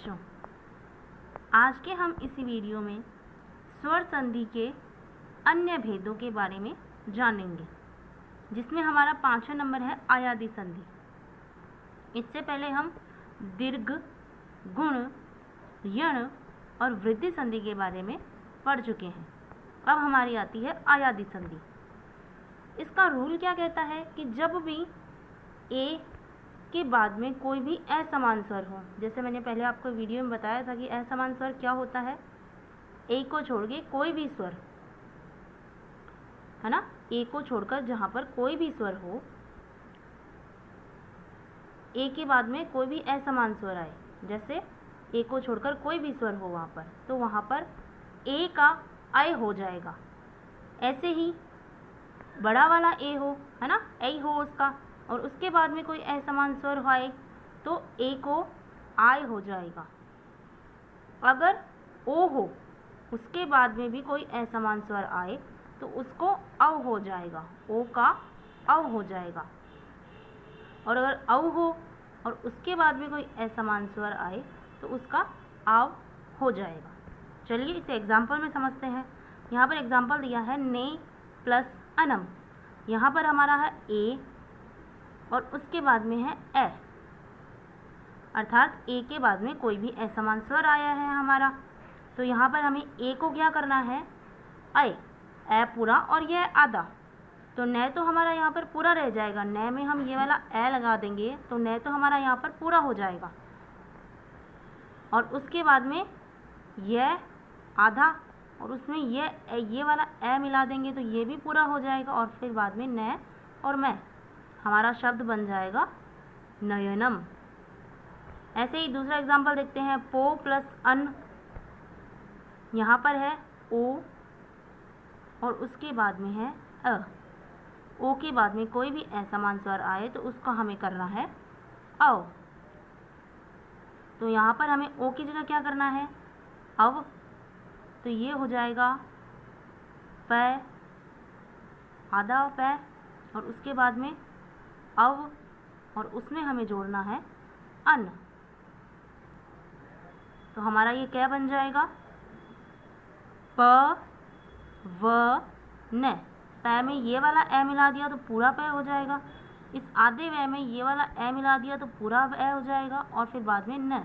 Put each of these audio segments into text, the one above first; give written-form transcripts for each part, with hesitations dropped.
बच्चों, आज के हम इसी वीडियो में स्वर संधि के अन्य भेदों के बारे में जानेंगे, जिसमें हमारा 5वां नंबर है आयादी संधि। इससे पहले हम दीर्घ, गुण, यण और वृद्धि संधि के बारे में पढ़ चुके हैं। अब हमारी आती है आयादी संधि। इसका रूल क्या कहता है कि जब भी ए के बाद में कोई भी असमान स्वर हो, जैसे मैंने पहले आपको वीडियो में बताया था कि असमान स्वर क्या होता है, ए को छोड़ के कोई भी स्वर, है ना, ए को छोड़कर जहाँ पर कोई भी स्वर हो, ए के बाद में कोई भी असमान स्वर आए, जैसे ए को छोड़कर कोई भी स्वर हो वहाँ पर, तो वहाँ पर ए का आय हो जाएगा। ऐसे ही बड़ा वाला ए हो, है ना, ऐ हो उसका, और उसके बाद में कोई असमान स्वर आए तो ए को आय हो जाएगा। अगर ओ हो, उसके बाद में भी कोई असमान स्वर आए तो उसको औ हो जाएगा, ओ का औ हो जाएगा। और अगर औ हो और उसके बाद में कोई असमान स्वर आए तो उसका आव हो जाएगा। चलिए इसे एग्जाम्पल में समझते हैं। यहाँ पर एग्जाम्पल दिया है ने प्लस अनम। यहाँ पर हमारा है ए और उसके बाद में है ए, अर्थात ए के बाद में कोई भी असमान स्वर आया है हमारा, तो यहाँ पर हमें ए को क्या करना है, ए पूरा और यह आधा, तो न तो हमारा यहाँ पर पूरा रह जाएगा, न में हम ये वाला ए लगा देंगे तो न तो हमारा यहाँ पर पूरा हो जाएगा, और उसके बाद में यह आधा और उसमें ये वाला ए मिला देंगे तो ये भी पूरा हो जाएगा, और फिर बाद में न और मैं, हमारा शब्द बन जाएगा नयनम। ऐसे ही दूसरा एग्जाम्पल देखते हैं, पो प्लस अन। यहाँ पर है ओ और उसके बाद में है अ। ओ के बाद में कोई भी असमान स्वर आए तो उसको हमें करना है औ। तो यहाँ पर हमें ओ की जगह क्या करना है, अव, तो ये हो जाएगा पै, आधा पै, और उसके बाद में अव, और उसमें हमें जोड़ना है अन। तो हमारा ये क्या बन जाएगा, प व न। पै में ये वाला ए मिला दिया तो पूरा पै हो जाएगा, इस आधे वै में ये वाला ए मिला दिया तो पूरा ए हो जाएगा, और फिर बाद में न।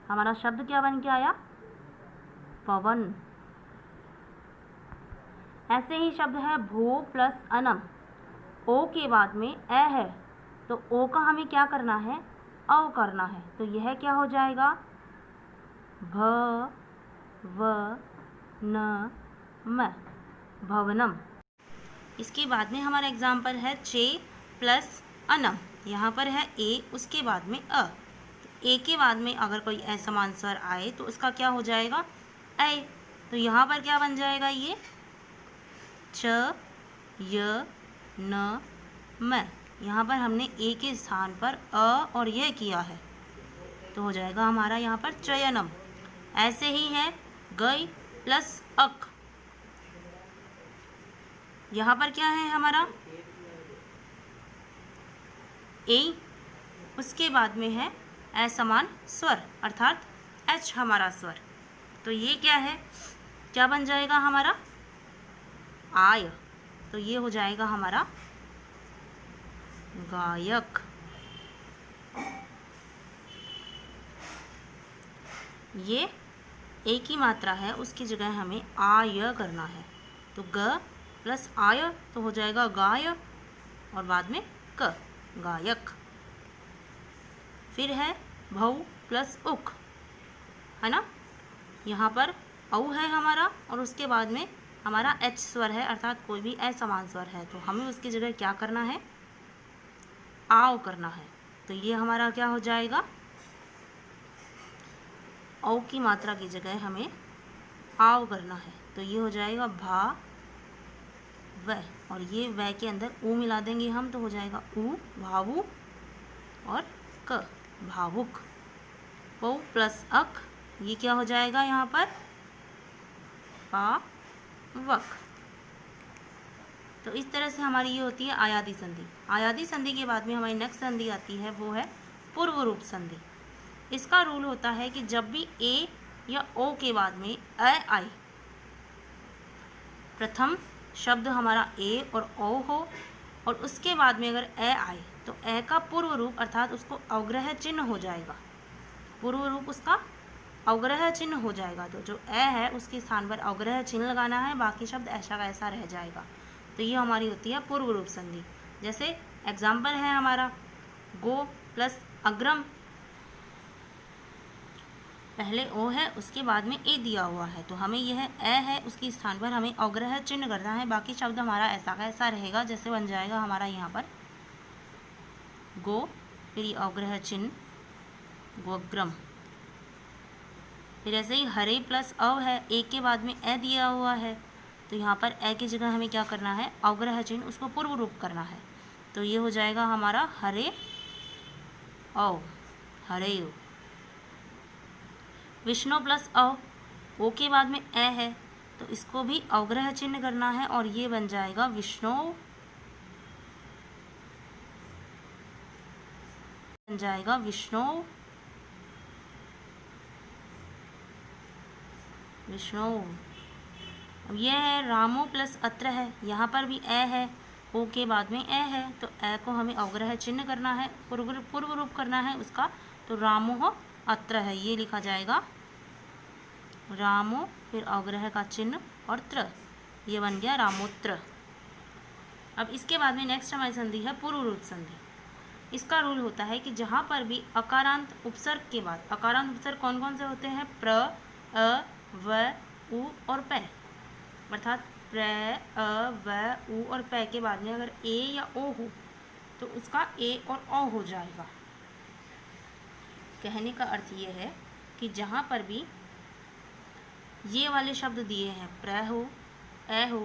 हमारा शब्द क्या बन के आया, पवन। ऐसे ही शब्द है भो प्लस अनम। ओ के बाद में ए है तो ओ का हमें क्या करना है, औ करना है, तो यह क्या हो जाएगा, भ व न म, भवनम। इसके बाद में हमारा एग्जाम्पल है चे प्लस अनम। यहाँ पर है ए, उसके बाद में अ, तो ए के बाद में अगर कोई असमान स्वर आए तो उसका क्या हो जाएगा, ऐ, तो यहाँ पर क्या बन जाएगा, ये च य न म। यहाँ पर हमने ए के स्थान पर अ और यह किया है तो हो जाएगा हमारा यहाँ पर चयनम। ऐसे ही है गई प्लस अक। यहाँ पर क्या है हमारा ए, उसके बाद में है असमान स्वर अर्थात एच हमारा स्वर, तो ये क्या है, क्या बन जाएगा हमारा आय, तो ये हो जाएगा हमारा गायक। ये ए की मात्रा है, उसकी जगह हमें आय करना है, तो ग प्लस आय तो हो जाएगा गाय, और बाद में क, गायक। फिर है भौ प्लस उक, है ना, यहाँ पर औ है हमारा और उसके बाद में हमारा एच स्वर है, अर्थात कोई भी असमान स्वर है, तो हमें उसकी जगह क्या करना है, आव करना है, तो ये हमारा क्या हो जाएगा, औ की मात्रा की जगह हमें आव करना है, तो ये हो जाएगा भा व, और ये व के अंदर ऊ मिला देंगे हम तो हो जाएगा ऊ, भावु, और क, भावुक। पौ प्लस अक, ये क्या हो जाएगा यहाँ पर, पावक। तो इस तरह से हमारी ये होती है आयादी संधि। आयादी संधि के बाद में हमारी नेक्स्ट संधि आती है, वो है पूर्व रूप संधि। इसका रूल होता है कि जब भी ए या ओ के बाद में अ आए, प्रथम शब्द हमारा ए और ओ हो और उसके बाद में अगर अ आए तो अ का पूर्व रूप अर्थात उसको अवग्रह चिन्ह हो जाएगा, पूर्व रूप उसका अवग्रह चिन्ह हो जाएगा। तो जो अ है उसके स्थान पर अवग्रह चिन्ह लगाना है, बाकी शब्द ऐसा का ऐसा रह जाएगा। तो ये हमारी होती है पूर्व रूप संधि। जैसे एग्जाम्पल है हमारा गो प्लस अग्रम, पहले ओ है उसके बाद में ए दिया हुआ है, तो हमें यह अ है उसके स्थान पर हमें अवग्रह चिन्ह करना है, बाकी शब्द हमारा ऐसा का ऐसा रहेगा। जैसे बन जाएगा हमारा यहाँ पर गो, फिर ये अवग्रह चिन्ह गोग्रम। फिर ऐसे ही हरे प्लस अव है, ए के बाद में ए दिया हुआ है, तो यहाँ पर ए की जगह हमें क्या करना है, अवग्रह चिन्ह उसको पूर्व रूप करना है। तो ये हो जाएगा हमारा हरे अव, हरे। विष्णु प्लस अव, ओ के बाद में ए है तो इसको भी अवग्रह चिन्ह करना है और ये बन जाएगा विष्णु, बन जाएगा विष्णु, विष्णु। अब यह है रामो प्लस अत्र है, यहाँ पर भी ए है, ओ के बाद में ए है, तो ए को हमें अवग्रह चिन्ह करना है, पूर्व रूप करना है उसका, तो रामो अत्र है, ये लिखा जाएगा रामो, फिर अवग्रह का चिन्ह और त्र, ये बन गया रामोत्र। अब इसके बाद में नेक्स्ट हमारी संधि है पूर्व रूप संधि। इसका रूल होता है कि जहाँ पर भी अकारांत उपसर्ग के बाद, अकारांत उपसर्ग कौन कौन से होते हैं, प्र, अ, व, उ और पै, अर्थात प्र, अ, व, उ और पै के बाद में अगर ए या ओ हो तो उसका ए और ओ हो जाएगा। कहने का अर्थ ये है कि जहाँ पर भी ये वाले शब्द दिए हैं, प्र हो, ए हो,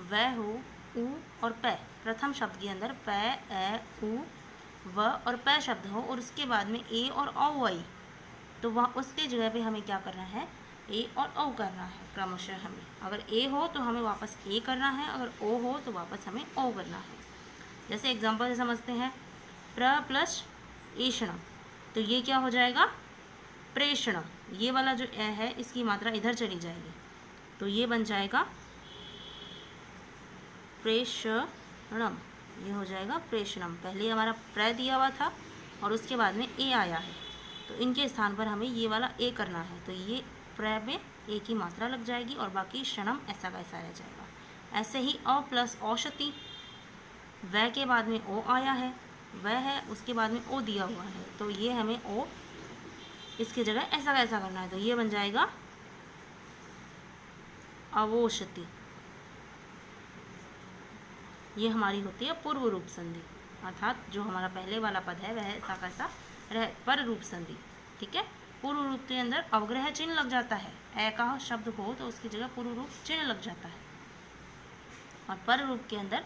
व हो, उ और पै, प्रथम शब्द के अंदर पै, ए, उ, व और पै शब्द हो और उसके बाद में ए और औ आई, तो वहाँ उसके जगह पे हमें क्या करना है, ए और ओ करना है क्रमशः हमें। अगर ए हो तो हमें वापस ए करना है, अगर ओ हो तो वापस हमें ओ करना है। जैसे एग्जाम्पल से समझते हैं, प्र प्लस एषण, तो ये क्या हो जाएगा, प्रेषण। ये वाला जो ए है इसकी मात्रा इधर चली जाएगी, तो ये बन जाएगा प्रेषणम, ये हो जाएगा प्रेषणम। पहले हमारा प्र दिया हुआ था और उसके बाद में ए आया है, तो इनके स्थान पर हमें ये वाला ए करना है, तो ये प्र में ए की मात्रा लग जाएगी और बाकी क्षणम ऐसा का ऐसा रह जाएगा। ऐसे ही अ प्लस औषधि, व के बाद में ओ आया है, वह है उसके बाद में ओ दिया हुआ है, तो ये हमें ओ इसकी जगह ऐसा का ऐसा करना है, तो ये बन जाएगा अवोषति। ये हमारी होती है पूर्व रूप संधि, अर्थात जो हमारा पहले वाला पद है वह ऐसा का ऐसा रह, पर रूप संधि। ठीक है, पूर्व रूप के अंदर अवग्रह चिन्ह लग जाता है, ए का शब्द हो तो उसकी जगह पूर्व रूप चिन्ह लग जाता है, और पर रूप के अंदर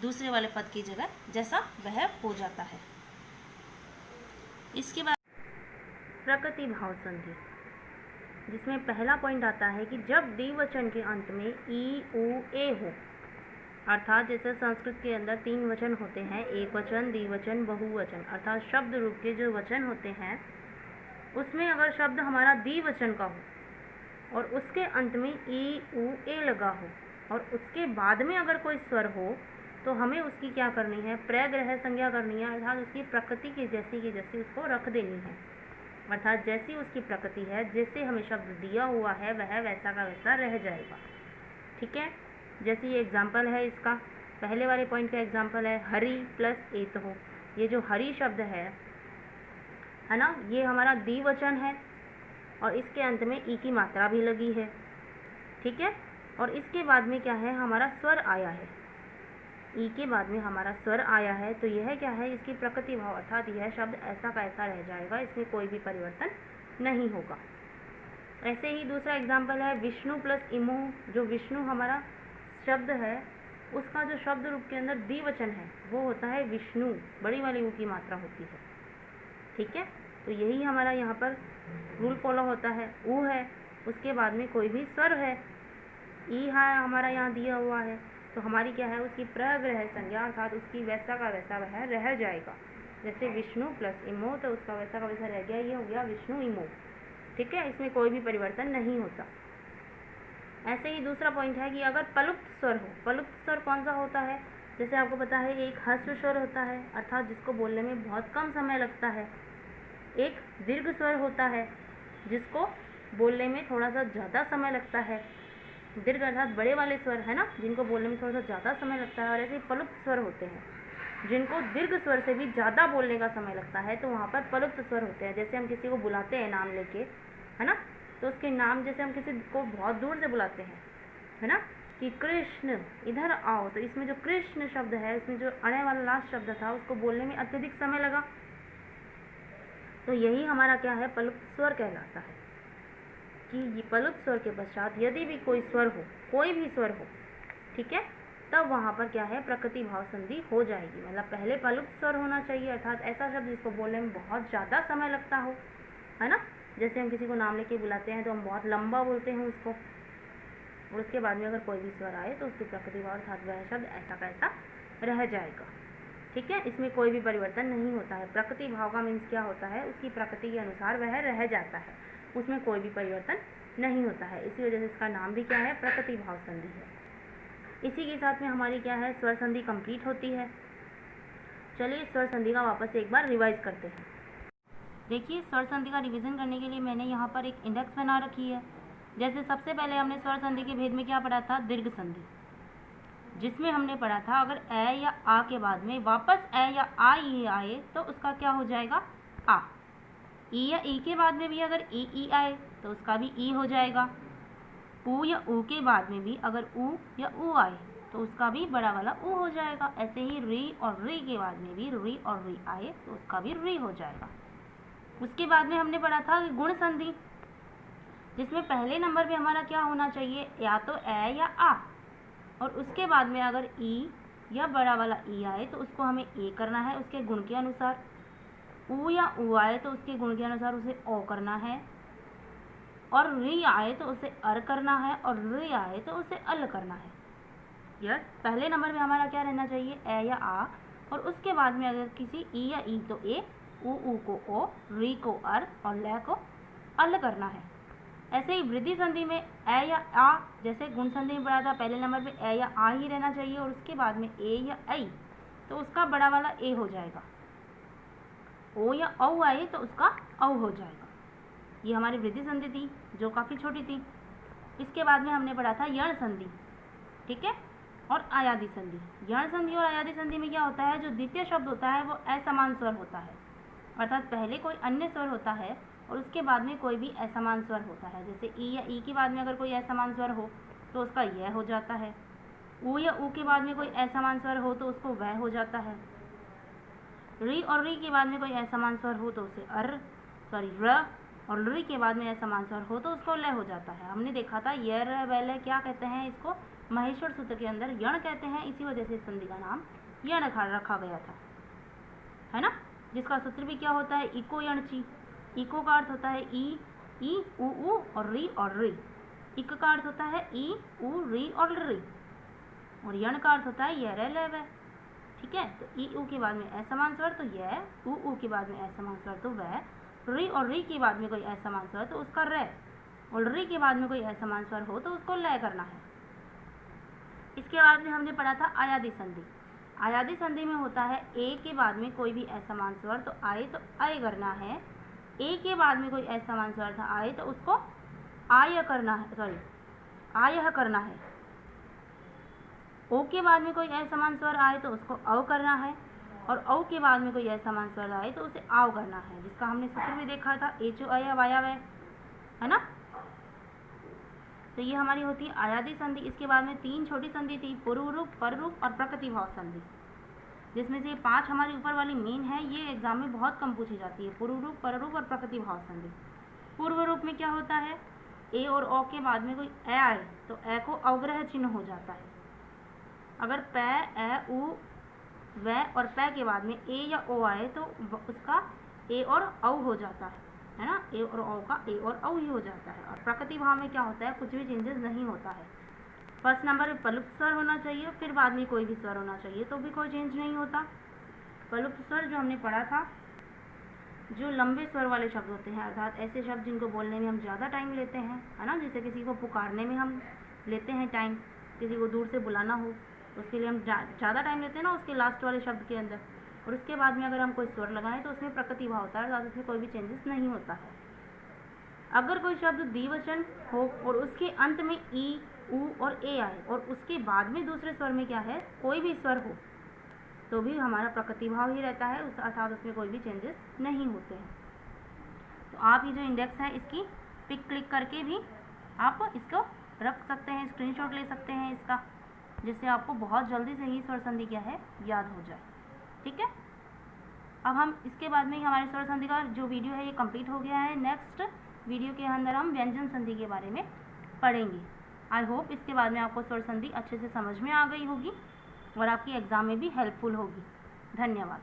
दूसरे वाले पद की जगह जैसा वह हो जाता है। इसके बाद प्रकृति भाव संधि, जिसमें पहला पॉइंट आता है कि जब द्विवचन के अंत में ई, उ, ए हो, अर्थात जैसे संस्कृत के अंदर 3 वचन होते हैं, एक वचन, द्विवचन, बहुवचन, अर्थात शब्द रूप के जो वचन होते हैं उसमें अगर शब्द हमारा द्विवचन का हो और उसके अंत में ई, उ, ए लगा हो और उसके बाद में अगर कोई स्वर हो तो हमें उसकी क्या करनी है, प्रग्रह संज्ञा करनी है, अर्थात उसकी प्रकृति की जैसी उसको रख देनी है, अर्थात जैसी उसकी प्रकृति है, जैसे हमें शब्द दिया हुआ है वह वैसा का वैसा रह जाएगा। ठीक है, जैसे ये एग्जाम्पल है, इसका पहले वाले पॉइंट का एग्जाम्पल है हरि प्लस एत हो, ये जो हरि शब्द है ना, ये हमारा द्विवचन है और इसके अंत में ई की मात्रा भी लगी है। ठीक है, और इसके बाद में क्या है, हमारा स्वर आया है, ई के बाद में हमारा स्वर आया है, तो यह क्या है, इसकी प्रकृति भाव, अर्थात यह शब्द ऐसा का ऐसा रह जाएगा, इसमें कोई भी परिवर्तन नहीं होगा। ऐसे ही दूसरा एग्जाम्पल है विष्णु प्लस इमो, जो विष्णु हमारा शब्द है उसका जो शब्द रूप के अंदर द्विवचन है वो होता है विष्णु, बड़ी वाली ऊ की मात्रा होती है। ठीक है, तो यही हमारा यहाँ पर रूल फॉलो होता है। ऊ है उसके बाद में कोई भी स्वर है, ई है हमारा यहाँ दिया हुआ है, तो हमारी क्या है, उसकी प्रग्रह संज्ञा, अर्थात उसकी वैसा का वैसा वह रह जाएगा। जैसे विष्णु प्लस इमो, तो उसका वैसा का वैसा रह गया, ये हो गया विष्णु इमो। ठीक है, इसमें कोई भी परिवर्तन नहीं होता। ऐसे ही दूसरा पॉइंट है कि अगर पलुप्त स्वर हो, पलुप्त स्वर कौन सा होता है, जैसे आपको पता है एक ह्रस्व स्वर होता है अर्थात जिसको बोलने में बहुत कम समय लगता है, एक दीर्घ स्वर होता है जिसको बोलने में थोड़ा सा ज़्यादा समय लगता है। दीर्घ अर्थात बड़े वाले स्वर है ना, जिनको बोलने में थोड़ा सा ज़्यादा समय लगता है, और ऐसे पलुप्त स्वर होते हैं जिनको दीर्घ स्वर से भी ज़्यादा बोलने का समय लगता है, तो वहाँ पर पलुप्त स्वर होते हैं। जैसे हम किसी को बुलाते हैं नाम लेके, है ना, तो उसके नाम, जैसे हम किसी को बहुत दूर से बुलाते हैं, है ना, कि कृष्ण इधर आओ, तो इसमें जो कृष्ण शब्द है, इसमें जो अणे वाला लास्ट शब्द था, उसको बोलने में अत्यधिक समय लगा, तो यही हमारा क्या है, पलुप्त स्वर कहलाता है। कि ये पलुप्त स्वर के पश्चात यदि भी कोई स्वर हो, कोई भी स्वर हो, ठीक है, तब वहाँ पर क्या है, प्रकृति भाव संधि हो जाएगी। मतलब पहले पलुप्त स्वर होना चाहिए अर्थात ऐसा शब्द जिसको बोलने में बहुत ज़्यादा समय लगता हो, है ना, जैसे हम किसी को नाम लेके बुलाते हैं तो हम बहुत लंबा बोलते हैं उसको, और उसके बाद में अगर कोई भी स्वर आए तो उसकी प्रकृति भाव अर्थात वह शब्द ऐसा का ऐसा रह जाएगा। ठीक है, इसमें कोई भी परिवर्तन नहीं होता है। प्रकृति भाव का मीन्स क्या होता है, उसकी प्रकृति के अनुसार वह रह जाता है, उसमें कोई भी परिवर्तन नहीं होता है। इसी वजह से इसका नाम भी क्या है, प्रकृति भाव संधि है। इसी के साथ में हमारी क्या है, स्वर संधि कंप्लीट होती है। चलिए स्वर संधि का वापस से एक बार रिवाइज करते हैं। देखिए स्वर संधि का रिवीजन करने के लिए मैंने यहाँ पर एक इंडेक्स बना रखी है। जैसे सबसे पहले हमने स्वर संधि के भेद में क्या पढ़ा था, दीर्घ संधि, जिसमें हमने पढ़ा था अगर ए या आ के बाद में वापस ए या आ ई आए तो उसका क्या हो जाएगा, आ। ई या ई के बाद में भी अगर ई आए तो उसका भी ई हो जाएगा। ऊ या ऊ के बाद में भी अगर ऊ या ऊ आए तो उसका भी बड़ा वाला ऊ हो जाएगा। ऐसे ही री और री के बाद में भी री और री आए तो उसका भी री हो जाएगा। उसके बाद में हमने पढ़ा था गुण संधि, जिसमें पहले नंबर पे हमारा क्या होना चाहिए, या तो ए या आ, और उसके बाद में अगर ई या बड़ा वाला ई आए तो उसको हमें ए करना है उसके गुण के अनुसार। ऊ या ऊ आए तो उसके गुण के अनुसार उसे ओ करना है, और री आए तो उसे अर करना है, और री आए तो उसे अल करना है। यस, पहले नंबर में हमारा क्या रहना चाहिए, ए या आ, और उसके बाद में अगर किसी ई या ई तो ए, ऊ को ओ, री को अर और ल को अल करना है। ऐसे ही वृद्धि संधि में ए या आ, जैसे गुण संधि में पढ़ा था पहले नंबर पे ए या आ ही रहना चाहिए, और उसके बाद में ए या आई तो उसका बड़ा वाला ए हो जाएगा। ओ या औ आए तो उसका औ हो जाएगा। ये हमारी वृद्धि संधि थी जो काफ़ी छोटी थी। इसके बाद में हमने पढ़ा था यण संधि, ठीक है, और आयादी संधि। यण संधि और आयादी संधि में क्या होता है, जो द्वितीय शब्द होता है वो असमान स्वर होता है, अर्थात पहले कोई अन्य स्वर होता है और उसके बाद में कोई भी असमान स्वर होता है। जैसे ई या ई के बाद में अगर कोई असमान स्वर हो तो उसका यह हो जाता है। ऊ या ऊ के बाद में कोई असमान स्वर हो तो उसको वह हो जाता है। री और री के बाद में कोई असमान स्वर हो तो उसे र, और री के बाद में असमान स्वर हो तो उसको ल हो जाता है। हमने देखा था य र वैल क्या कहते हैं, इसको महेश्वर सूत्र के अंदर यण कहते हैं, इसी वजह से इस संधि का नाम यण रखा गया था, है ना, जिसका सूत्र भी क्या होता है, इको यण ची। इको का अर्थ होता है ई ऊ और री। इक का अर्थ होता है ई ऊ री और री, और यण का अर्थ होता है य र ल व। ठीक है, तो ई ऊ के बाद में असमान स्वर तो य, ऊ के बाद में असमान स्वर तो वह, री और री के बाद में कोई असमान स्वर तो उसका र, और री के बाद में कोई असमान स्वर हो तो उसको ल करना है। इसके बाद में हमने पढ़ा था आयादी संधि। आयादी संधि में होता है ए के बाद में कोई भी असमान स्वर तो आए तो आय करना है, ए के बाद में कोई असमान स्वर था आए तो उसको आय करना है, आयह करना है। ओ के बाद में कोई असमान स्वर आए तो उसको औ करना है, और औ के बाद में कोई असमान स्वर आए तो उसे आव करना है, जिसका हमने सूत्र भी देखा था एचो आया वाया वह, है ना। तो ये हमारी होती है आयादी संधि। इसके बाद में तीन छोटी संधि थी, पूर्व रूप, पर रूप और प्रकृति भाव संधि, जिसमें से 5 हमारी ऊपर वाली मेन है, ये एग्जाम में बहुत कम पूछी जाती है, पूर्व रूप, पर रूप और प्रकृति भाव संधि। पूर्व रूप में क्या होता है, ए और ओ के बाद में कोई ए आए तो ए को अवग्रह चिन्ह हो जाता है। अगर पै, ए, उ, व और पै के बाद में ए या ओ आए तो उसका ए और औ हो जाता है ना, ए और ओ का ए और औ ही हो जाता है। और प्रकृति भाव में क्या होता है, कुछ भी चेंजेस नहीं होता है। फर्स्ट नंबर पे पलुप्त स्वर होना चाहिए, फिर बाद में कोई भी स्वर होना चाहिए, तो भी कोई चेंज नहीं होता। प्रलुप्त स्वर जो हमने पढ़ा था, जो लंबे स्वर वाले शब्द होते हैं, अर्थात ऐसे शब्द जिनको बोलने में हम ज़्यादा टाइम लेते हैं, है ना, जैसे किसी को पुकारने में हम लेते हैं टाइम, किसी को दूर से बुलाना हो उसके लिए हम ज़्यादा टाइम लेते हैं ना उसके लास्ट वाले शब्द के अंदर, और उसके बाद में अगर हम कोई स्वर लगाएं तो उसमें प्रकृति भाव होता है, अर्थात उसमें कोई भी चेंजेस नहीं होता है। अगर कोई शब्द द्विवचन हो और उसके अंत में ई, ऊ और ए आए और उसके बाद में दूसरे स्वर में क्या है, कोई भी स्वर हो, तो भी हमारा प्रकृति भाव ही रहता है, अर्थात उसमें कोई भी चेंजेस नहीं होते हैं। तो आप ये जो इंडेक्स है इसकी पिक क्लिक करके भी आप इसको रख सकते हैं, स्क्रीनशॉट ले सकते हैं इसका, जिससे आपको बहुत जल्दी से ही स्वर संधि क्या है याद हो जाए। ठीक है, अब हम इसके बाद में ही हमारे स्वर संधि का जो वीडियो है ये कंप्लीट हो गया है। नेक्स्ट वीडियो के अंदर हम व्यंजन संधि के बारे में पढ़ेंगे। आई होप इसके बाद में आपको स्वर संधि अच्छे से समझ में आ गई होगी और आपकी एग्ज़ाम में भी हेल्पफुल होगी। धन्यवाद।